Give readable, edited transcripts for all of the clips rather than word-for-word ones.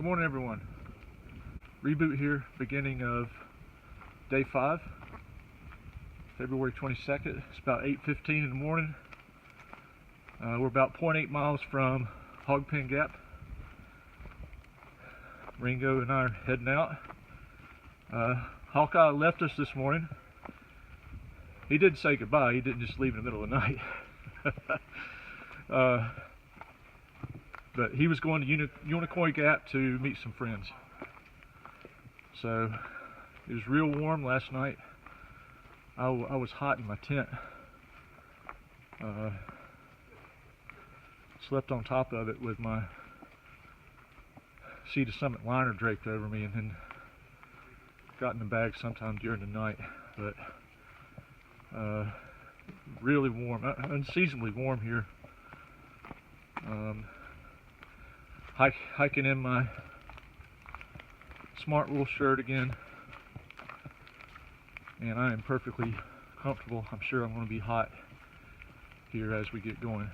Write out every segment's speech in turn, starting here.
morning, everyone. Reboot here, beginning of day 5, February 22nd. It's about 8:15 in the morning. We're about 0.8 miles from Hogpen Gap. Ringo and I are heading out. Hawkeye left us this morning. He did say goodbye. He didn't just leave in the middle of the night. But he was going to Unicoi Gap to meet some friends. So it was real warm last night. I was hot in my tent. Slept on top of it with my Sea to Summit liner draped over me, and then got in the bag sometime during the night. But really warm, unseasonably warm here. Hiking in my smart wool shirt again, and I am perfectly comfortable. I'm sure I'm going to be hot here as we get going.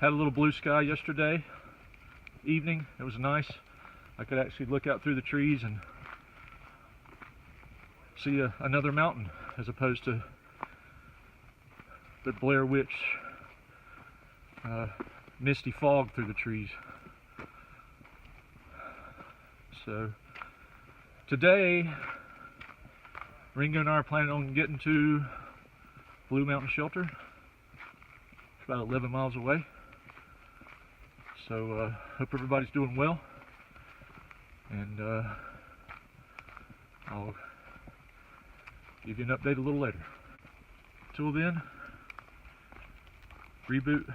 Had a little blue sky yesterday evening. It was nice. I could actually look out through the trees and see another mountain, as opposed to the Blair Witch misty fog through the trees. So today, Ringo and I are planning on getting to Blue Mountain Shelter. It's about 11 miles away. So hope everybody's doing well, and I'll give you an update a little later. Till then, Reboot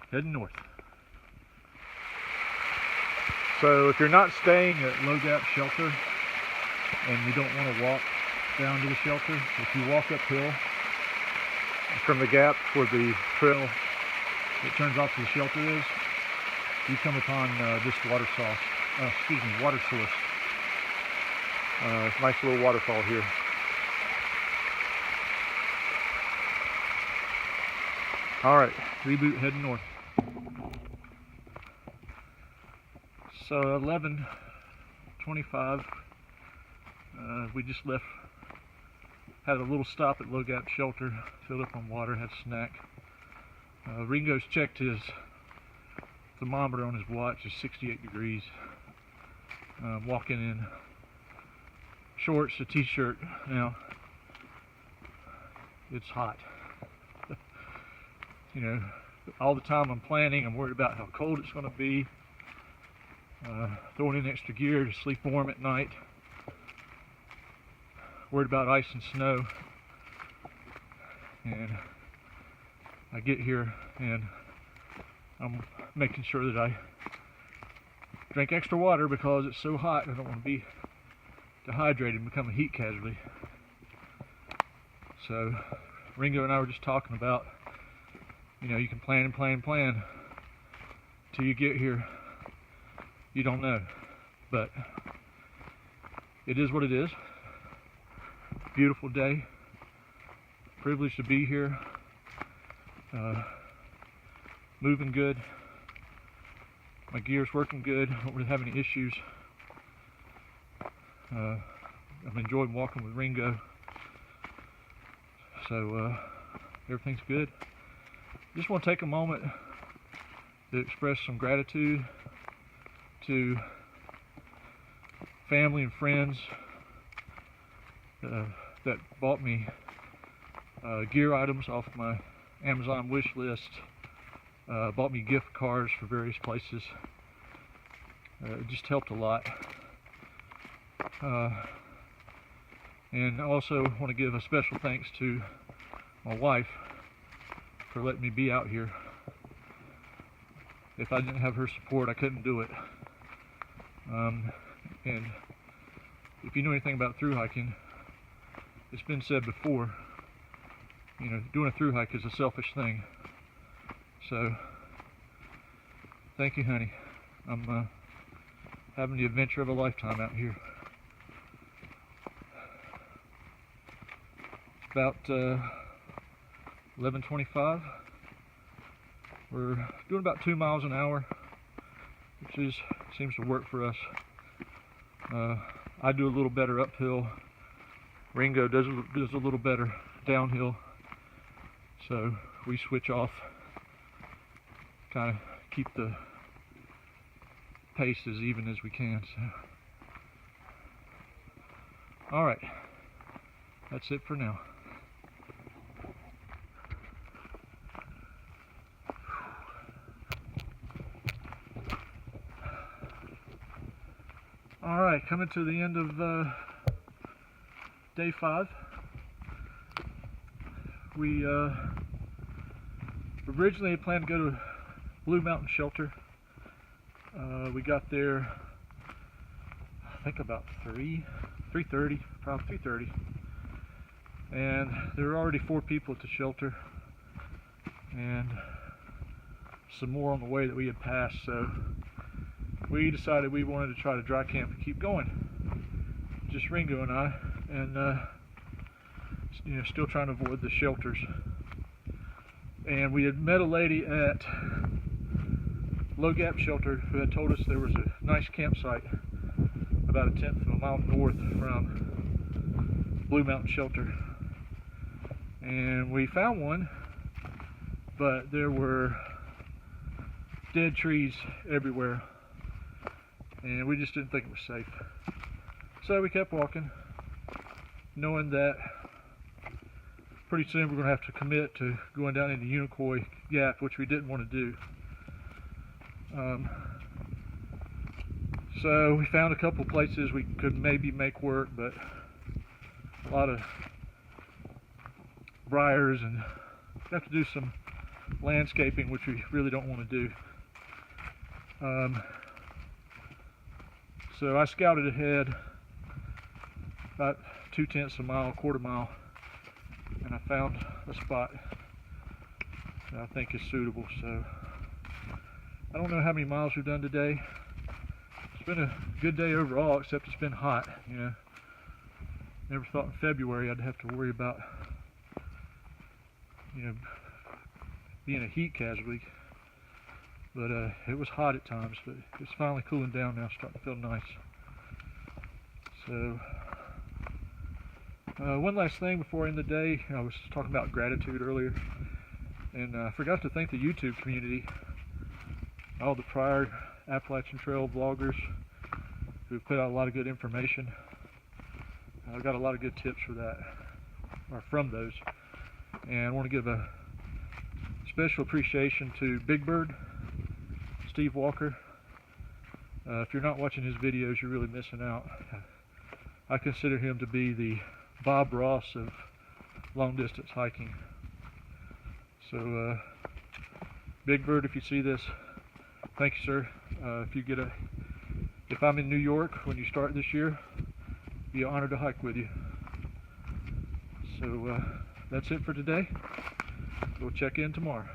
heading north. So if you're not staying at Low Gap Shelter and you don't want to walk down to the shelter, if you walk uphill from the gap where the trail that turns off to the shelter is, you come upon this water source. Nice little waterfall here. All right, Reboot heading north. So 11:25. We just left. Had a little stop at Low Gap Shelter, filled up on water, had a snack. Ringo's checked his thermometer on his watch. It's 68 degrees. Walking in shorts, a t-shirt. Now it's hot. You know, all the time I'm planning, I'm worried about how cold it's going to be. Throwing in extra gear to sleep warm at night. Worried about ice and snow. And I get here and I'm making sure that I drink extra water because it's so hot. I don't want to be dehydrated and become a heat casualty. So Ringo and I were just talking about, you know, you can plan and plan and plan till you get here. You don't know, but it is what it is. Beautiful day. Privileged to be here. Moving good. My gear's working good. I don't really have any issues. I'm enjoying walking with Ringo. So everything's good. Just want to take a moment to express some gratitude to family and friends that bought me gear items off my Amazon wish list, bought me gift cards for various places. It just helped a lot. And I also want to give a special thanks to my wife for letting me be out here. If I didn't have her support, I couldn't do it. And if you know anything about thru hiking, it's been said before, you know, doing a thru hike is a selfish thing. So thank you, honey. I'm having the adventure of a lifetime out here. It's about 11:25. We're doing about 2 miles an hour, which is seems to work for us. I do a little better uphill. Ringo does a little better downhill. So we switch off, kind of keep the pace as even as we can. So, all right, that's it for now. All right, coming to the end of day 5. We originally had planned to go to Blue Mountain Shelter. We got there, I think about 3:30, probably 3:30, and there were already 4 people at the shelter, and some more on the way that we had passed. So we decided we wanted to try to dry camp and keep going. Just Ringo and I, and still trying to avoid the shelters. And we had met a lady at Low Gap Shelter who had told us there was a nice campsite about 1/10 of a mile north from Blue Mountain Shelter. And we found one, but there were dead trees everywhere, and we just didn't think it was safe. So we kept walking, knowing that pretty soon we're going to have to commit to going down into Unicoi Gap, which we didn't want to do. So we found a couple places we could maybe make work, but a lot of briars, and we have to do some landscaping, which we really don't want to do. So I scouted ahead about 2/10 of a mile, 1/4 mile, and I found a spot that I think is suitable. So I don't know how many miles we've done today. It's been a good day overall, except it's been hot. Never thought in February I'd have to worry about being a heat casualty, but it was hot at times. But it's finally cooling down now, starting to feel nice. So one last thing before I end the day. I was talking about gratitude earlier, and I forgot to thank the YouTube community, all the prior Appalachian Trail vloggers who've put out a lot of good information. I got a lot of good tips for that, or from those, and I want to give a special appreciation to Big Bird, Steve Walker. If you're not watching his videos, you're really missing out. I consider him to be the Bob Ross of long distance hiking. So Big Bird, if you see this, thank you, sir. If I'm in New York when you start this year, be honored to hike with you. So that's it for today. We'll check in tomorrow.